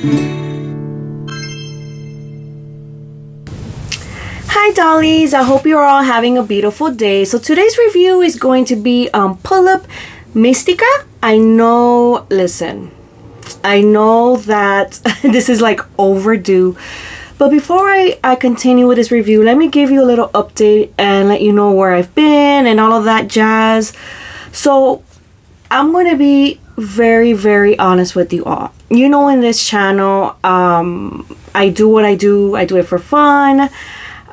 Hi dollies, I hope you're all having a beautiful day. So today's review is going to be Pullip Mistica. I know that this is like overdue, but before I continue with this review, let me give you a little update and let you know where I've been and all of that jazz. So I'm going to be very, very honest with you all. You know, in this channel, I do what I do it for fun.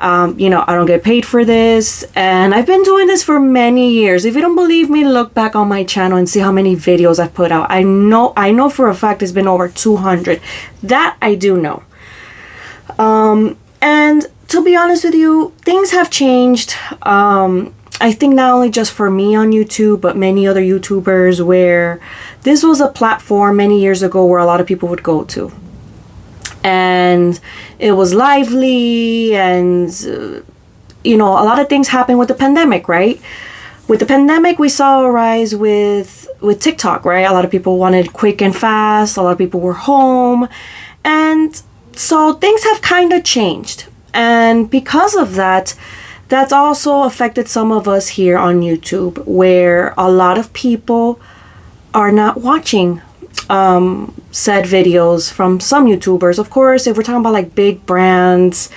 You know, I don't get paid for this, and I've been doing this for many years. If you don't believe me, look back on my channel and see how many videos I've put out. I know for a fact it's been over 200. That I do know. And to be honest with you, things have changed. I think not only just for me on YouTube, but many other YouTubers, where this was a platform many years ago where a lot of people would go to. And it was lively, and you know, a lot of things happened with the pandemic, right? With the pandemic, we saw a rise with TikTok, right? A lot of people wanted quick and fast. A lot of people were home, and so things have kind of changed. And because of that, that's also affected some of us here on YouTube, where a lot of people are not watching said videos from some YouTubers. Of course, if we're talking about like big brands,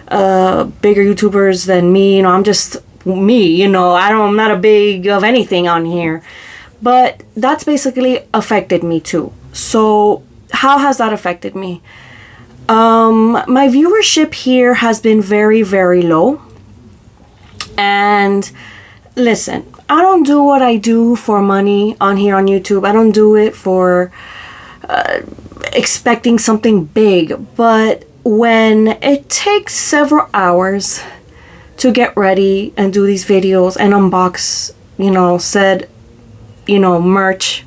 bigger YouTubers than me, you know, I'm just me, you know, I'm not a big of anything on here, but that's basically affected me too. So how has that affected me? My viewership here has been very, very low. And listen, I don't do what I do for money on here on YouTube. I don't do it for expecting something big. But when it takes several hours to get ready and do these videos and unbox, you know, said, you know, merch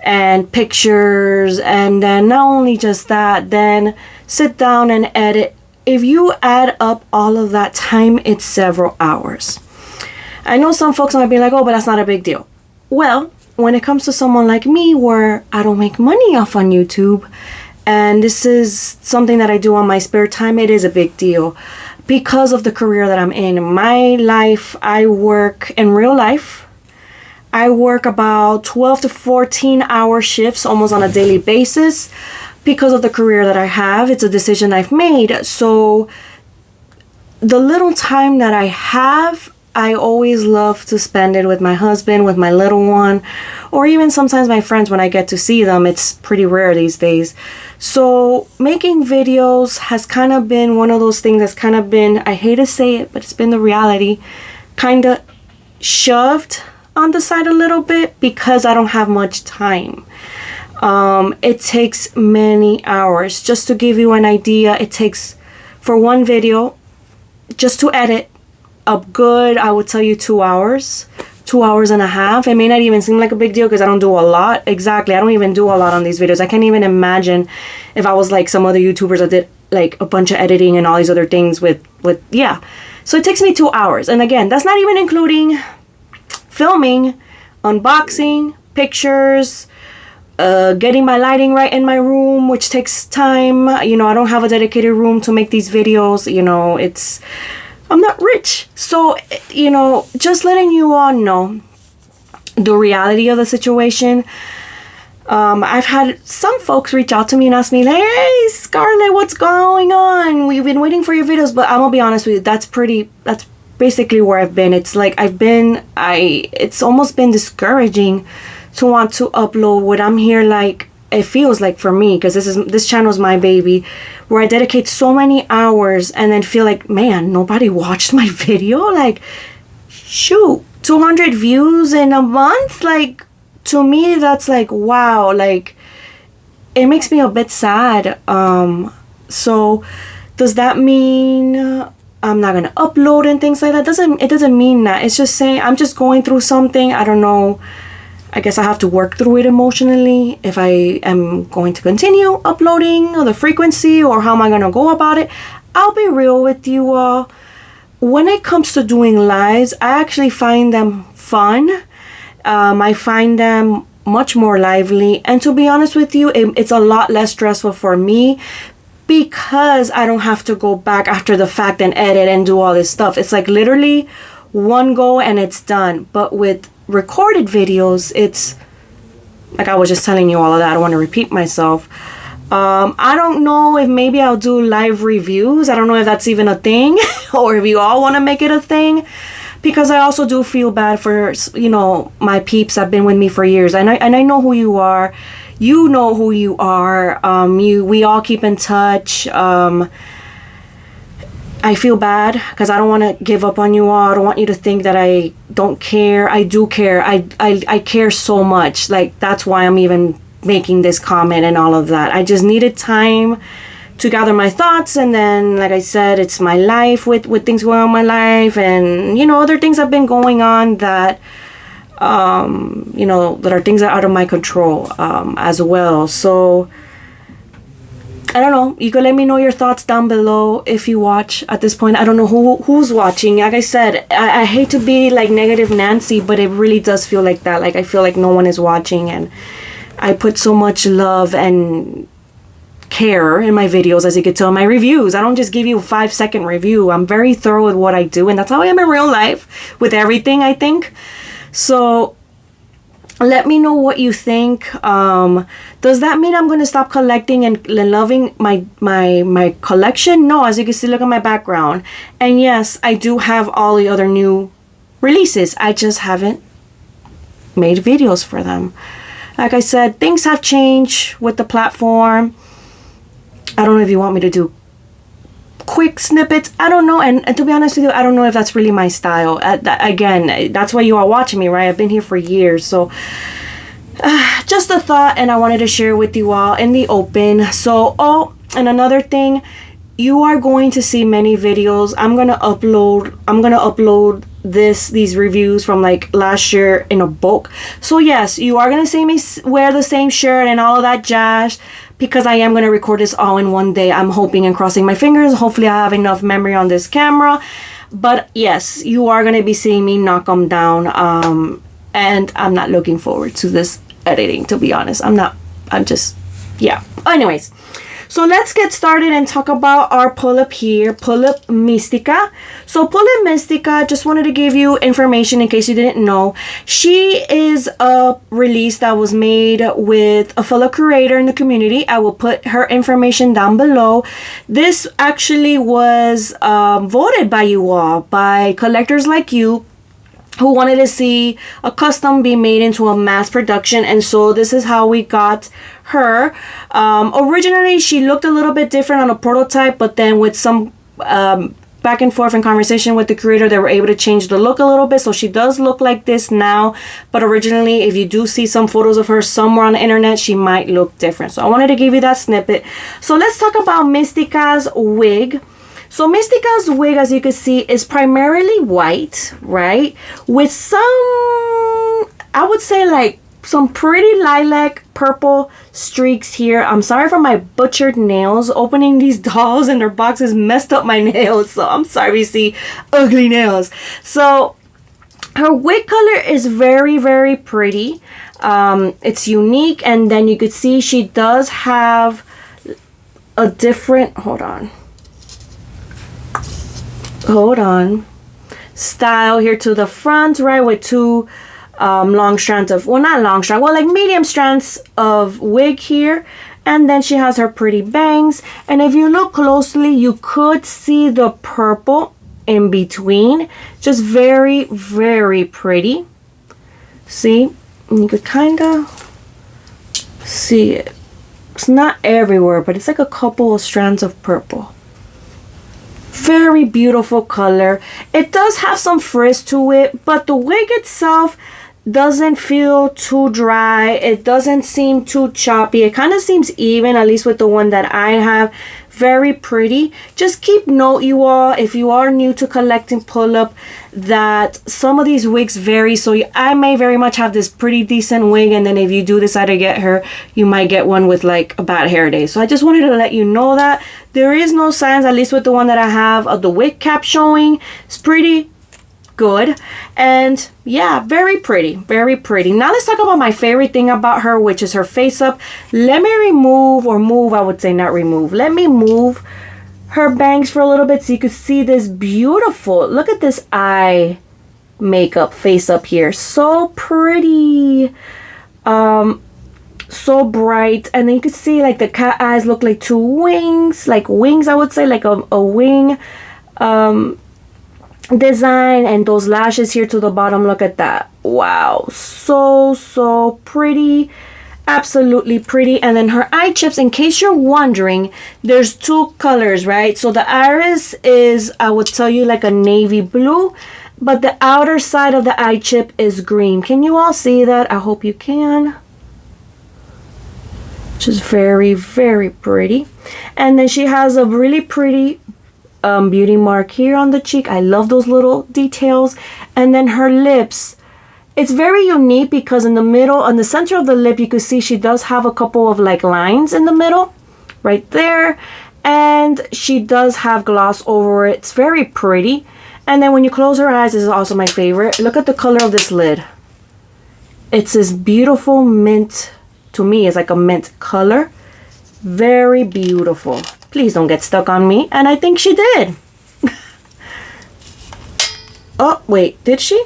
and pictures, and then not only just that, then sit down and edit. If you add up all of that time, it's several hours. I know some folks might be like, oh, but that's not a big deal. Well, when it comes to someone like me, where I don't make money off on YouTube, and this is something that I do on my spare time, it is a big deal because of the career that I'm in. My life, I work in real life. I work about 12 to 14 hour shifts almost on a daily basis because of the career that I have. It's a decision I've made. So the little time that I have, I always love to spend it with my husband, with my little one, or even sometimes my friends when I get to see them. It's pretty rare these days. So making videos has kind of been one of those things that's kind of been, I hate to say it, but it's been the reality, kind of shoved on the side a little bit because I don't have much time. It takes many hours. Just to give you an idea, it takes, for one video, just to edit, up good, I would tell you 2 hours, 2.5 hours. It may not even seem like a big deal because I don't do a lot. Exactly, I don't even do a lot on these videos. I can't even imagine if I was like some other YouTubers that did like a bunch of editing and all these other things with yeah. So it takes me 2 hours, and again, that's not even including filming, unboxing, pictures, getting my lighting right in my room, which takes time. You know, I don't have a dedicated room to make these videos. You know, I'm not rich. So, you know, just letting you all know the reality of the situation. I've had some folks reach out to me and ask me, like, hey, Scarlett, what's going on? We've been waiting for your videos. But I'm gonna be honest with you, that's basically where I've been. It's like it's almost been discouraging to want to upload what I'm here, like, it feels like for me, because this channel is my baby, where I dedicate so many hours and then feel like, man, nobody watched my video. Like, shoot, 200 views in a month. Like, to me, that's like, wow. Like, it makes me a bit sad. So does that mean I'm not gonna upload and things like that? It doesn't mean that. It's just saying I'm just going through something. I don't know. I guess I have to work through it emotionally if I am going to continue uploading, or the frequency, or how am I going to go about it. I'll be real with you all. When it comes to doing lives, I actually find them fun. I find them much more lively. And to be honest with you, it's a lot less stressful for me because I don't have to go back after the fact and edit and do all this stuff. It's like literally one go and it's done. But with recorded videos, it's like I was just telling you all of that. I don't want to repeat myself. I don't know if maybe I'll do live reviews. I don't know if that's even a thing or if you all want to make it a thing, because I also do feel bad for, you know, my peeps that have been with me for years. And I know who you are. You know who you are. We all keep in touch. I feel bad because I don't want to give up on you all. I don't want you to think that I don't care. I do care. I care so much. Like, that's why I'm even making this comment and all of that. I just needed time to gather my thoughts, and then, like I said, it's my life with things going on in my life, and, you know, other things have been going on that you know, that are things that are out of my control as well. So I don't know, you can let me know your thoughts down below if you watch at this point. I don't know who's watching. Like I said, I hate to be like negative Nancy, but it really does feel like that. Like, I feel like no one is watching, and I put so much love and care in my videos, as you can tell in my reviews. I don't just give you a 5-second review. I'm very thorough with what I do, and that's how I am in real life with everything, I think. So let me know what you think. Does that mean I'm going to stop collecting and loving my collection? No, as you can see, look at my background. And yes, I do have all the other new releases. I just haven't made videos for them. Like I said, things have changed with the platform. I don't know if you want me to do quick snippets. I don't know. And to be honest with you, I don't know if that's really my style. Again, that's why you are watching me, right? I've been here for years. So just a thought, and I wanted to share with you all in the open. So, oh, and another thing, you are going to see many videos. I'm gonna upload these reviews from like last year in a bulk. So yes, you are gonna see me wear the same shirt and all of that jazz, because I am gonna record this all in one day. I'm hoping and crossing my fingers. Hopefully I have enough memory on this camera. But yes, you are gonna be seeing me knock them down. And I'm not looking forward to this editing, to be honest. I'm just, yeah. Anyways, so let's get started and talk about our Pullip here, Pullip Mistica. So Pullip Mistica, just wanted to give you information in case you didn't know. She is a release that was made with a fellow creator in the community. I will put her information down below. This actually was voted by you all, by collectors like you, who wanted to see a custom be made into a mass production. And so this is how we got her. Originally she looked a little bit different on a prototype, but then with some back and forth and conversation with the creator, they were able to change the look a little bit. So she does look like this now, but originally, if you do see some photos of her somewhere on the internet, she might look different. So I wanted to give you that snippet. So let's talk about Mistica's wig. So Mistica's wig, as you can see, is primarily white, right? With some, I would say, like some pretty lilac purple streaks here. I'm sorry for my butchered nails. Opening these dolls and their boxes messed up my nails. So I'm sorry you see ugly nails. So her wig color is very, very pretty. It's unique. And then you could see she does have a different, hold on, style here to the front, right, with two long strands of, well, not long strand, well, like medium strands of wig here. And then she has her pretty bangs, and if you look closely, you could see the purple in between. Just very, very pretty. See, you could kind of see it. It's not everywhere, but it's like a couple of strands of purple. Very beautiful color. It does have some frizz to it, but the wig itself doesn't feel too dry. It doesn't seem too choppy. It kind of seems even, at least with the one that I have. Very pretty. Just keep note, you all, if you are new to collecting Pullip, that some of these wigs vary. So I may very much have this pretty decent wig, and then if you do decide to get her, you might get one with like a bad hair day. So I just wanted to let you know that there is no signs, at least with the one that I have, of the wig cap showing. It's pretty good. And yeah, very pretty, very pretty. Now let's talk about my favorite thing about her, which is her face up. Let me remove, or move, I would say, not remove. Let me move her bangs for a little bit so you could see this beautiful, look at this eye makeup face up here. So pretty. So bright. And then you could see like the cat eyes look like two wings, like wings, I would say, like a wing design. And those lashes here to the bottom, look at that. Wow, so pretty. Absolutely pretty. And then her eye chips, in case you're wondering, there's two colors, right? So the iris is, I would tell you, like a navy blue, but the outer side of the eye chip is green. Can you all see that? I hope you can. Which is very, very pretty. And then she has a really pretty beauty mark here on the cheek. I love those little details. And then her lips, it's very unique because in the middle, on the center of the lip, you can see she does have a couple of like lines in the middle right there. And she does have gloss over it. It's very pretty. And then when you close her eyes, this is also my favorite. Look at the color of this lid. It's this beautiful mint. To me, it's like a mint color. Very beautiful. Please don't get stuck on me. And I think she did. Oh, wait. Did she?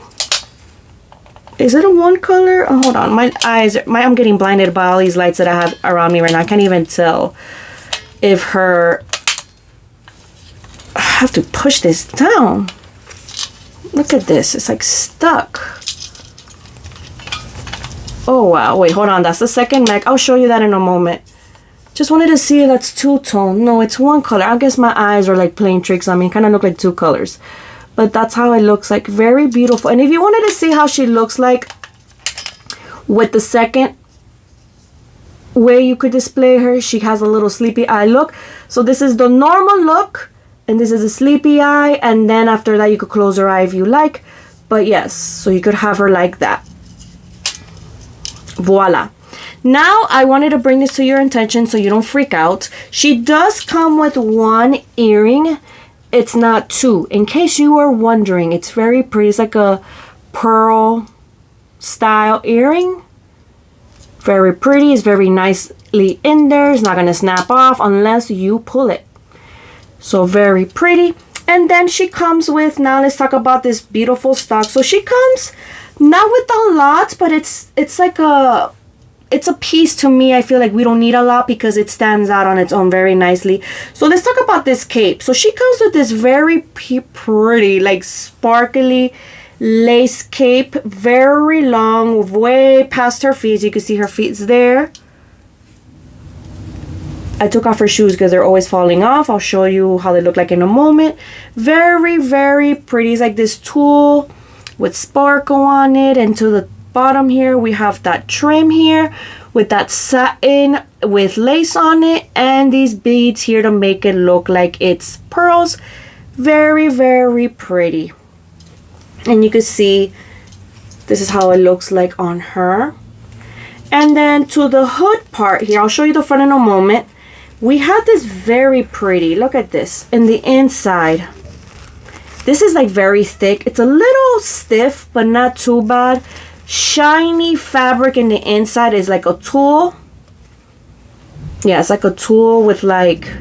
Is it a one color? Oh, hold on. My eyes, I'm getting blinded by all these lights that I have around me right now. I can't even tell if her... I have to push this down. Look at this. It's like stuck. Oh, wow. Wait, hold on. That's the second MAC. I'll show you that in a moment. Just wanted to see if that's two-tone. No, it's one color. I guess my eyes are like playing tricks on me. Kind of look like two colors. But that's how it looks like. Very beautiful. And if you wanted to see how she looks like with the second way you could display her, she has a little sleepy eye look. So this is the normal look. And this is a sleepy eye. And then after that, you could close her eye if you like. But yes, so you could have her like that. Voila. Now I wanted to bring this to your attention so you don't freak out. She does come with one earring. It's not two. In case you were wondering, it's very pretty. It's like a pearl style earring. Very pretty. It's very nicely in there. It's not going to snap off unless you pull it. So very pretty. And then she comes with, now let's talk about this beautiful stock. So she comes not with a lot, but it's like it's a piece to me. I feel like we don't need a lot because it stands out on its own very nicely. So let's talk about this cape. So she comes with this very pretty, like sparkly lace cape. Very long, way past her feet. You can see her feet's there. I took off her shoes because they're always falling off. I'll show you how they look like in a moment. Very, very pretty. It's like this tulle with sparkle on it. And to the bottom here, we have that trim here with that satin with lace on it. And these beads here to make it look like it's pearls. Very, very pretty. And you can see this is how it looks like on her. And then to the hood part here, I'll show you the front in a moment. We have this very pretty, look at this, in the inside. This is like very thick. It's a little stiff, but not too bad. Shiny fabric in the inside is like a tulle. Yeah, it's like a tulle with like,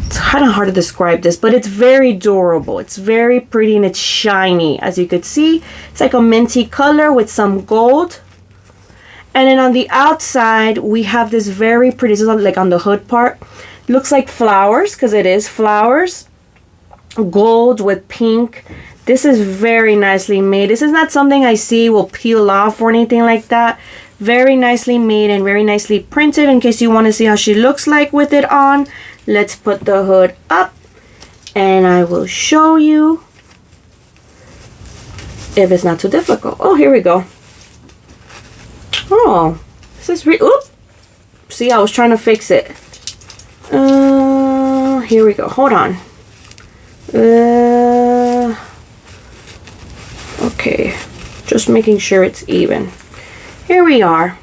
it's kind of hard to describe this, but it's very durable. It's very pretty and it's shiny. As you could see, it's like a minty color with some gold. And then on the outside, we have this very pretty, this is like on the hood part. Looks like flowers, because it is flowers. Gold with pink. This is very nicely made. This is not something I see will peel off or anything like that. Very nicely made and very nicely printed. In case you want to see how she looks like with it on, let's put the hood up. And I will show you if it's not too difficult. Oh, here we go. Oh, this is oop. See, I was trying to fix it. Here we go. Hold on. Okay, just making sure it's even. Here we are.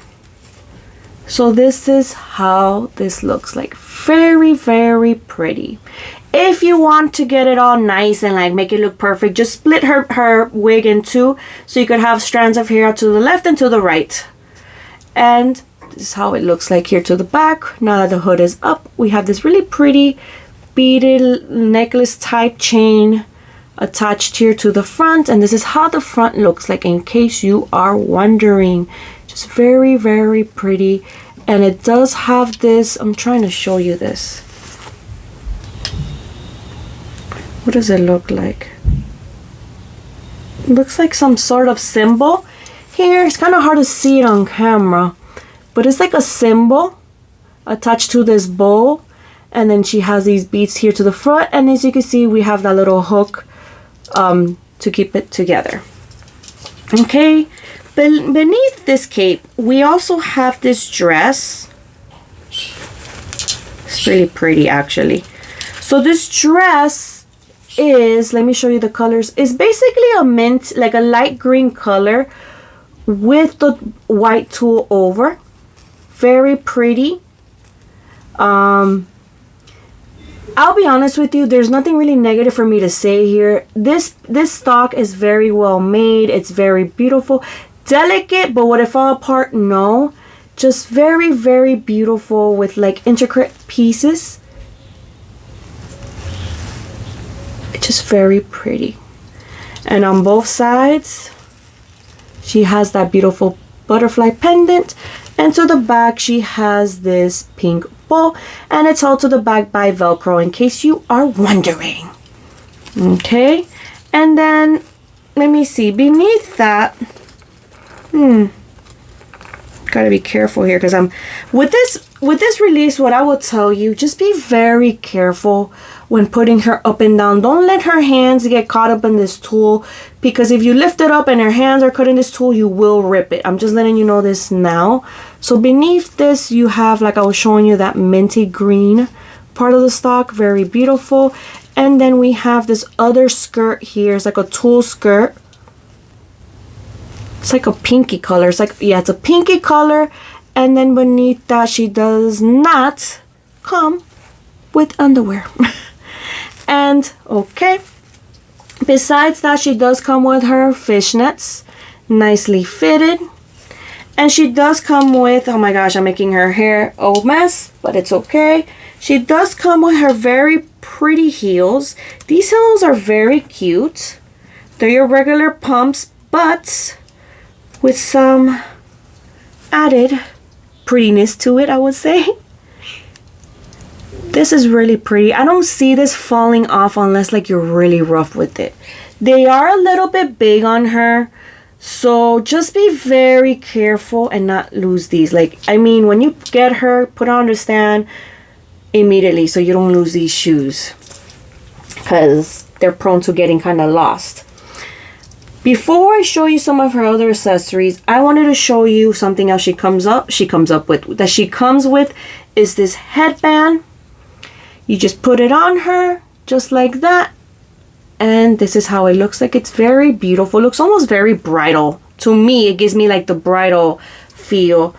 So this is how this looks like. Very, very pretty. If you want to get it all nice and like make it look perfect, just split her wig in two, so you could have strands of hair to the left and to the right. And this is how it looks like here to the back. Now that the hood is up, we have this really pretty beaded necklace type chain attached here to the front, and this is how the front looks like, in case you are wondering. Just very, very pretty. And it does have this, I'm trying to show you this. What does it look like? It looks like some sort of symbol here. It's kind of hard to see it on camera, but it's like a symbol attached to this bowl, and then she has these beads here to the front, and as you can see, we have that little hook to keep it together. Okay, beneath this cape, we also have this dress. It's really pretty, actually. So this dress is, let me show you the colors, is basically a mint, like a light green color with the white tulle over. Very pretty. I'll be honest with you, there's nothing really negative for me to say here. This stock is very well made. It's very beautiful. Delicate, but would it fall apart? No. Just very, very beautiful with like intricate pieces. It's just very pretty. And on both sides, she has that beautiful butterfly pendant. And to the back, she has this pink bow, and it's held to the back by Velcro, in case you are wondering. Okay, and then let me see, beneath that, gotta be careful here, because I'm with this release, what I will tell you, just be very careful when putting her up and down. Don't let her hands get caught up in this tulle, because if you lift it up and her hands are caught in this tulle, you will rip it. I'm just letting you know this now. So beneath this, you have, like I was showing you, that minty green part of the stock. Very beautiful. And then we have this other skirt here. It's like a tulle skirt. It's like a pinky color. It's like, yeah, it's a pinky color. And then beneath that, she does not come with underwear. And okay, besides that, she does come with her fishnets, nicely fitted. And she does come with, oh my gosh, I'm making her hair a mess, but it's okay. She does come with her very pretty heels. These heels are very cute. They're your regular pumps, but with some added prettiness to it, I would say. This is really pretty. I don't see this falling off unless like you're really rough with it. They are a little bit big on her, so just be very careful and not lose these. Like, I mean, when you get her, put her on the stand immediately so you don't lose these shoes, because they're prone to getting kind of lost. Before I show you some of her other accessories, I wanted to show you something else she comes with is this headband. You just put it on her just like that, and this is how it looks like. It's very beautiful. It looks almost very bridal. To me, it gives me like the bridal feel.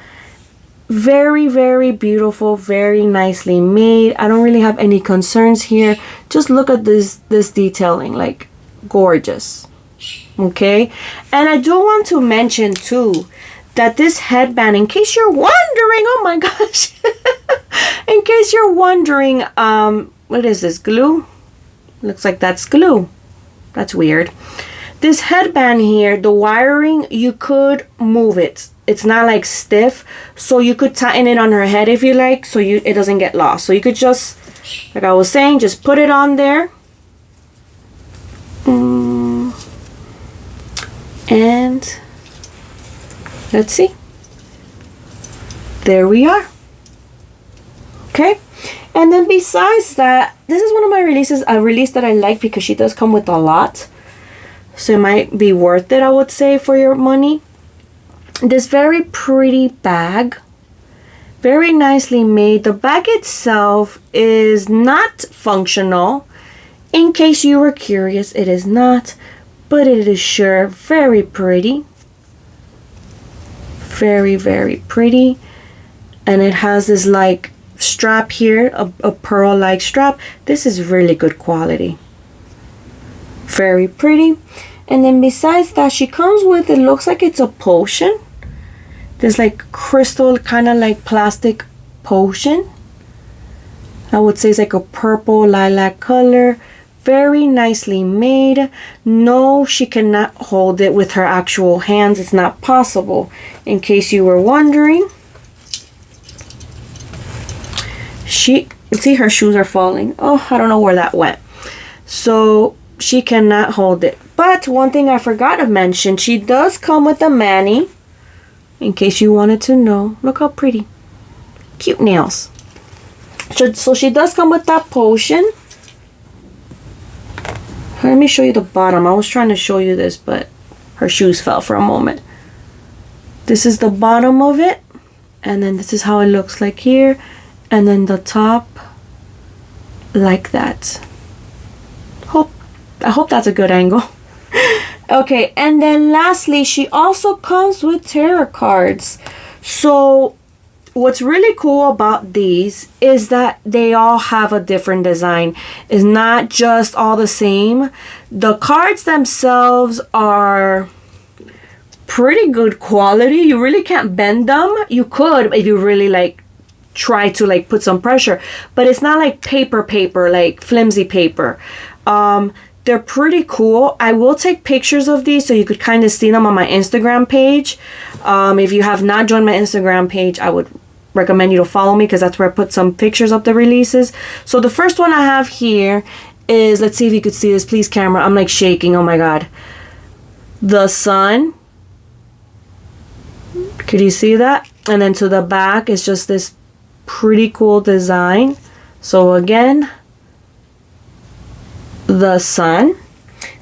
Very, very beautiful, very nicely made. I don't really have any concerns here. Just look at this detailing, like gorgeous. Okay, and I do want to mention too that this headband, in case you're wondering, oh my gosh, in case you're wondering, what is this, glue? Looks like that's glue. That's weird. This headband here, the wiring, you could move it. It's not like stiff, so you could tighten it on her head if you like, so it doesn't get lost. So you could just, like I was saying, just put it on there. And let's see. There we are. Okay. And then besides that, this is one of my releases, a release that I like because she does come with a lot. So it might be worth it, I would say, for your money. This very pretty bag. Very nicely made. The bag itself is not functional. In case you were curious, it is not. But it is sure very pretty. Very, very pretty. And it has this like strap here, a pearl like strap. This is really good quality. Very pretty. And then besides that, she comes with, it looks like it's a potion. This like crystal kind of like plastic potion. I would say it's like a purple lilac color. Very nicely made. No, she cannot hold it with her actual hands. It's not possible, in case you were wondering. See, her shoes are falling. Oh, I don't know where that went. So she cannot hold it. But one thing I forgot to mention, she does come with a mani, in case you wanted to know. Look how pretty. Cute nails. So she does come with that potion. Let me show you the bottom. I was trying to show you this, but her shoes fell for a moment. This is the bottom of it. And then this is how it looks like here. And then the top, like that. I hope that's a good angle. Okay, and then lastly, she also comes with tarot cards. So what's really cool about these is that they all have a different design. It's not just all the same. The cards themselves are pretty good quality. You really can't bend them. You could if you really like try to like put some pressure, but it's not like paper like flimsy paper. They're pretty cool. I will take pictures of these so you could kind of see them on my Instagram page. If you have not joined my Instagram page, I would recommend you to follow me, because that's where I put some pictures of the releases. So the first one I have here is, let's see if you could see this, please camera. I'm like shaking, oh my god. The sun. Could you see that? And then to the back is just this pretty cool design. So again, the sun.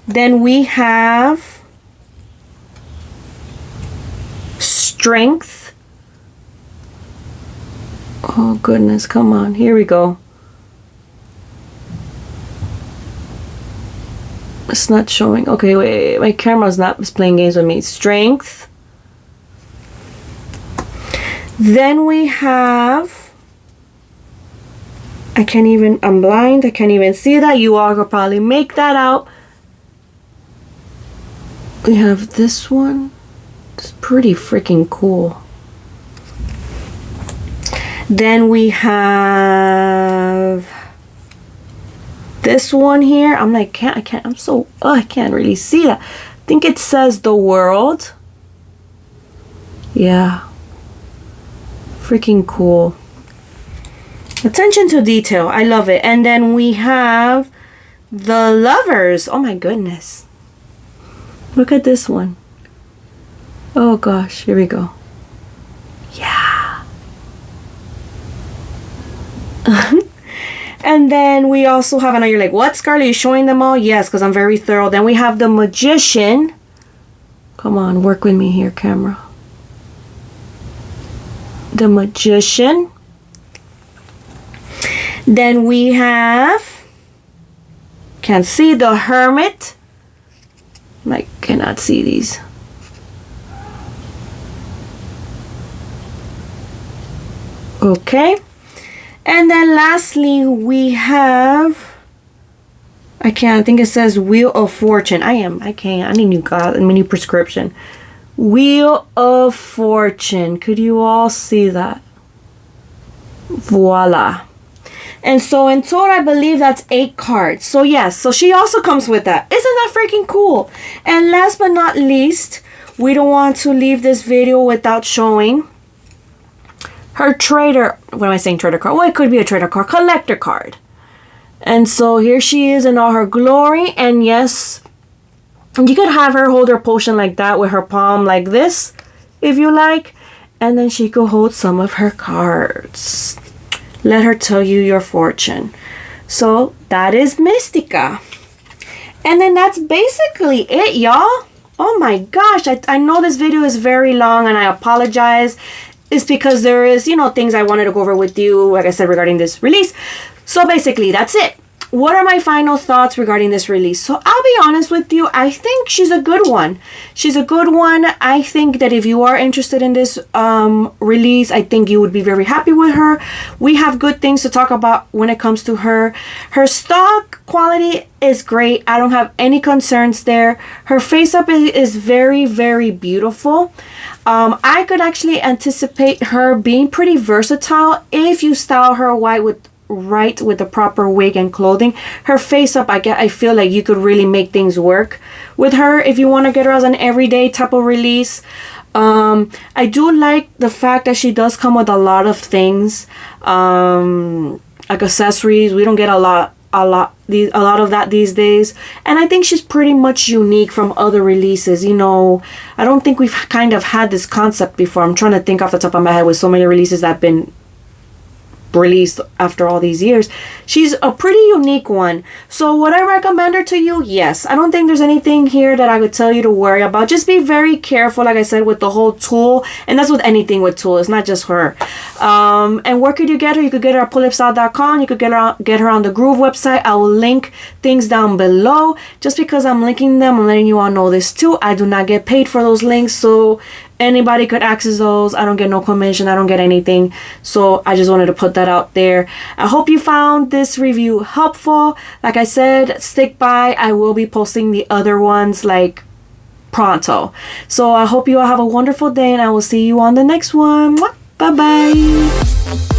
Then we have strength. Oh goodness, come on, here we go. It's not showing. Okay, wait, my camera's not playing games with me. Strength. Then we have, I'm blind, I can't even see that. You all could probably make that out. We have this one. It's pretty freaking cool. Then we have this one here. I'm like, I can't really see that. I think it says the world. Yeah. Freaking cool. Attention to detail. I love it. And then we have the lovers. Oh my goodness. Look at this one. Oh gosh. Here we go. Yeah. And then we also have, I know you're like, what, Scarlett, you showing them all? Yes, because I'm very thorough. Then we have the magician. Come on, work with me here, camera. The magician. Then we have, can't see, the hermit. I cannot see these. Okay. And then lastly, we have, I think it says Wheel of Fortune. I need a new prescription. Wheel of Fortune. Could you all see that? Voila. And so in total, I believe that's 8 cards. So yes, so she also comes with that. Isn't that freaking cool? And last but not least, we don't want to leave this video without showing her trader, what am I saying, trader card? Well, it could be a trader card, collector card. And so here she is in all her glory. And yes, you could have her hold her potion like that with her palm like this, if you like. And then she could hold some of her cards. Let her tell you your fortune. So that is Mistica. And then that's basically it, y'all. Oh my gosh, I know this video is very long and I apologize. It's because there is, things I wanted to go over with you, like I said, regarding this release. So basically, that's it. what are my final thoughts regarding this release? So I'll be honest with you. I think she's a good one. She's a good one. I think that if you are interested in this release, I think you would be very happy with her. We have good things to talk about when it comes to her. Her stock quality is great. I don't have any concerns there. Her face up is very, very beautiful. I could actually anticipate her being pretty versatile if you style her right with the proper wig and clothing. Her face up, I feel like you could really make things work with her if you want to get her as an everyday type of release. I do like the fact that she does come with a lot of things, like accessories. We don't get a lot of that these days, and I think she's pretty much unique from other releases. You know, I don't think we've kind of had this concept before. I'm trying to think off the top of my head with so many releases that have been released after all these years. She's a pretty unique one. So would I recommend her to you? Yes. I don't think there's anything here that I would tell you to worry about. Just be very careful, like I said, with the whole Tulle, and that's with anything with Tulle. It's not just her. And where could you get her? You could get her at pullipstyle.com. You could get her on the Groove website. I will link things down below. Just because I'm linking them, I'm letting you all know this too. I do not get paid for those links, so anybody could access those. I don't get no commission. I don't get anything. So I just wanted to put that out there. I hope you found this review helpful. Like I said, stick by. I will be posting the other ones like pronto. So I hope you all have a wonderful day, and I will see you on the next one. Bye bye.